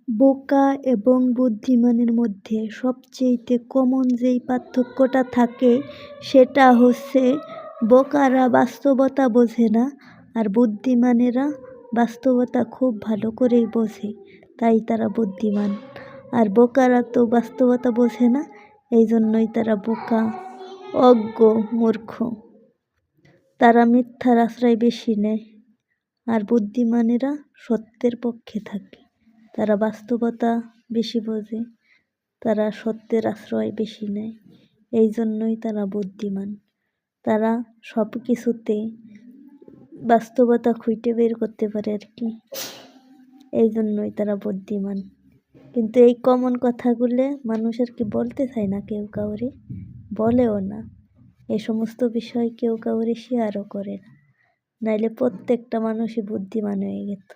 বোকা এবং বুদ্ধিমানের মধ্যে সবচেয়ে কমন যেই পার্থক্যটা থাকে সেটা হচ্ছে বোকারা বাস্তবতা বোঝে না, আর বুদ্ধিমানেরা বাস্তবতা খুব ভালো করেই বোঝে, তাই তারা বুদ্ধিমান। আর বোকারা তো বাস্তবতা বোঝে না, এই জন্যই তারা বোকা, অজ্ঞ, মূর্খ। তারা মিথ্যার আশ্রয় বেশি নেয়, আর বুদ্ধিমানেরা সত্যের পক্ষে থাকে। তারা বাস্তবতা বেশি বোঝে, তারা সত্যের আশ্রয় বেশি নেয়, এই জন্যই তারা বুদ্ধিমান। তারা সব কিছুতে বাস্তবতা খুঁজে বের করতে পারে আর কি, এই জন্যই তারা বুদ্ধিমান। কিন্তু এই কমন কথাগুলো মানুষ আর কি বলতে চায় না, কেউ কাউরে বলেও না। এই সমস্ত বিষয় কেউ কাউরে শেয়ারও করে না, নাইলে প্রত্যেকটা মানুষই বুদ্ধিমান হয়ে যেত।